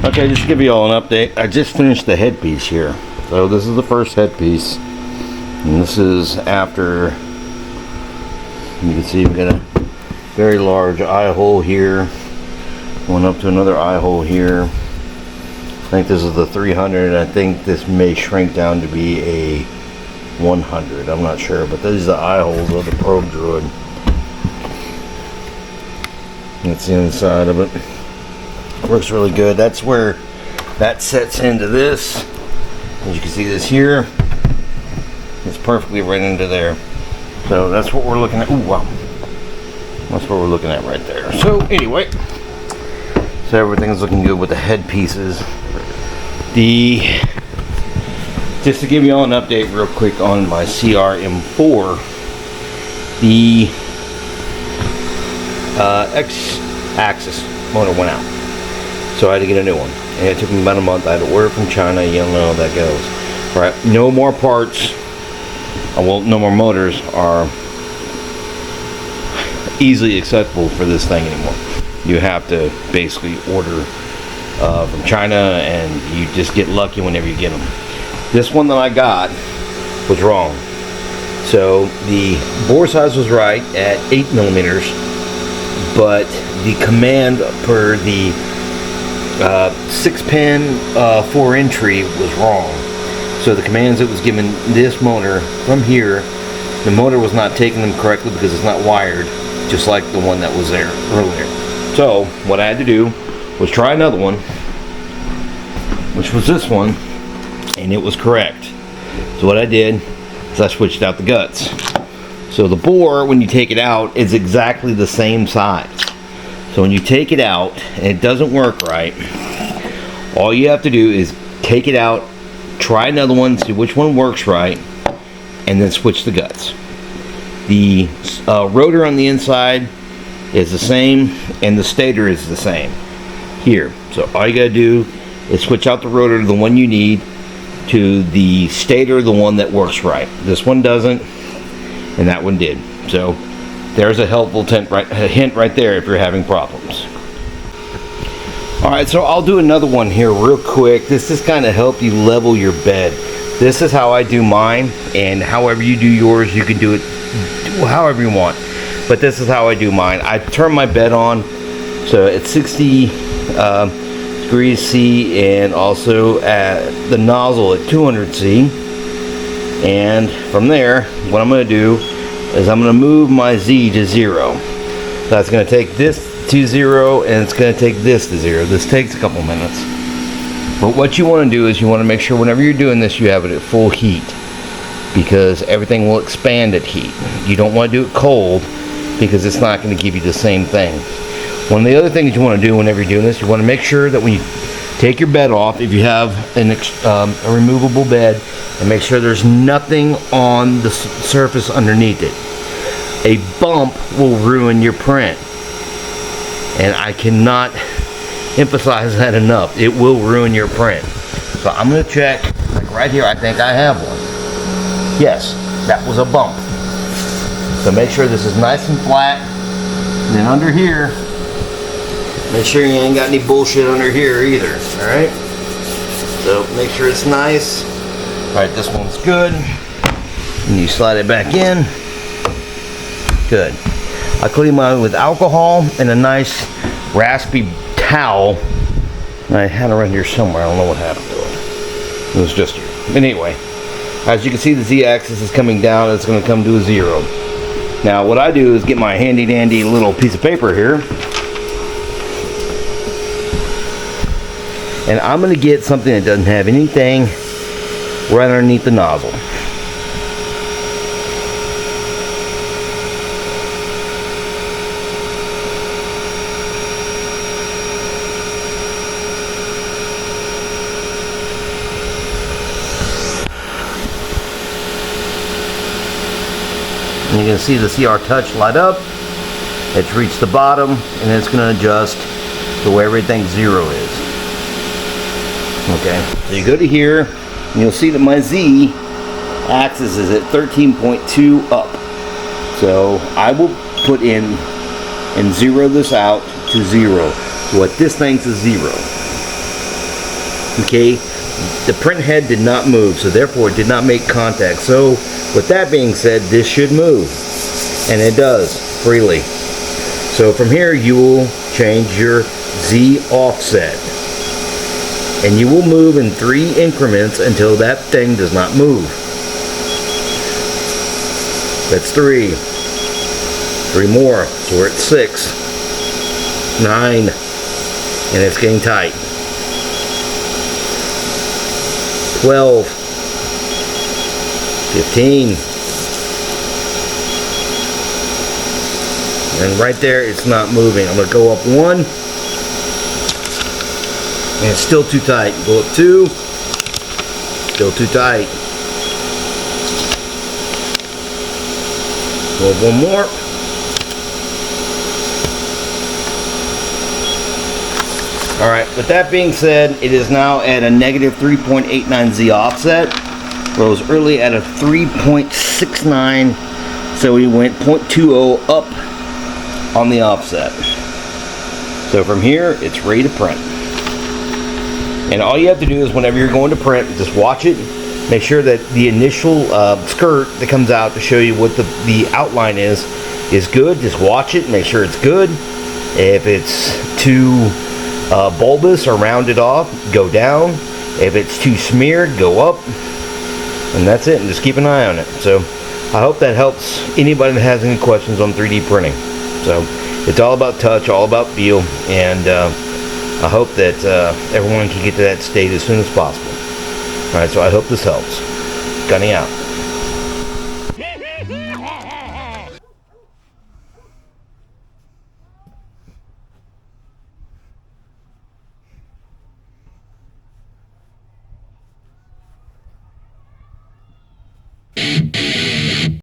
Okay, just to give you all an update, I just finished the headpiece here. So this is the first headpiece, and this is after. You can see we've got a very large eye hole here, one up to another eye hole here. I think this is the 300, and I think this may shrink down to be a 100. I'm not sure, but these are the eye holes of the Probe Droid. That's the inside of it. Works really good. That's where that sets into this. As you can see this here, it's perfectly right into there. So that's what we're looking at. Ooh, wow. That's what we're looking at right there. So anyway, so everything's looking good with the head pieces. Just to give you all an update real quick on my CR-M4, the X-axis motor went out. So I had to get a new one, and it took me about a month. I had to order from China. You don't know how that goes. All right, no more parts. Well, no more motors are easily acceptable for this thing anymore. You have to basically order from China, and you just get lucky whenever you get them. This one that I got was wrong. So the bore size was right at 8 millimeters, but the command per the 6-pin 4-entry was wrong. So the commands that was given this motor from here, the motor was not taking them correctly because it's not wired, just like the one that was there earlier. So what I had to do was try another one, which was this one, and it was correct. So what I did is I switched out the guts. So the bore, when you take it out, is exactly the same size. So when you take it out and it doesn't work right, all you have to do is take it out, try another one, see which one works right, and then switch the guts. The rotor on the inside is the same, and the stator is the same here. So all you gotta do is switch out the rotor to the one you need, to the stator, the one that works right. This one doesn't, and that one did. So there's a helpful hint right there if you're having problems. Alright, so I'll do another one here real quick. This is kind of help you level your bed. This is how I do mine, and however you do yours, you can do it however you want. But this is how I do mine. I turn my bed on, so it's 60 degrees C, and also at the nozzle at 200 C. And from there, what I'm going to do is I'm going to move my Z to 0. That's going to take this to 0, and it's going to take this to 0. This takes a couple minutes. But what you want to do is you want to make sure whenever you're doing this, you have it at full heat, because everything will expand at heat. You don't want to do it cold, because it's not going to give you the same thing. One of the other things you want to do whenever you're doing this, you want to make sure that when you take your bed off, if you have a removable bed, and make sure there's nothing on the surface underneath it. A bump will ruin your print, and I cannot emphasize that enough. It will ruin your print. So I'm going to check, like right here, I think I have one. Yes, that was a bump. So make sure this is nice and flat. And then under here, make sure you ain't got any bullshit under here either. Alright? So make sure it's nice. Alright, this one's good. And you slide it back in. Good. I clean mine with alcohol and a nice raspy towel. I had it around here somewhere. I don't know what happened to it. It was just here. But anyway, as you can see, the Z-axis is coming down. It's going to come to a 0. Now, what I do is get my handy dandy little piece of paper here, and I'm going to get something that doesn't have anything right underneath the nozzle. And you can see the CR Touch light up. It's reached the bottom, and it's going to adjust to where everything 0 is. Okay, so you go to here, and you'll see that my Z axis is at 13.2 up. So I will put in and zero this out to 0. So what this thinks is 0. Okay, the print head did not move, so therefore it did not make contact. So with that being said, this should move, and it does freely. So from here you will change your Z offset, and you will move in 3 increments until that thing does not move. That's 3. 3 more, so we're at 6, 9, and it's getting tight. 12, 15, and right there it's not moving. I'm going to go up 1, and it's still too tight. Go up 2, still too tight. Go up 1 more. Alright, with that being said, it is now at a negative 3.89 Z offset. Where it was early at a 3.69, so we went 0.20 up on the offset. So from here, it's ready to print. And all you have to do is whenever you're going to print, just watch it. Make sure that the initial skirt that comes out to show you what the outline is good. Just watch it, make sure it's good. If it's too bulbous or rounded off, go down. If it's too smeared, go up. And that's it, and just keep an eye on it. So I hope that helps anybody that has any questions on 3D printing. So it's all about touch, all about feel, and I hope that everyone can get to that state as soon as possible. Alright, so I hope this helps. Gunny out.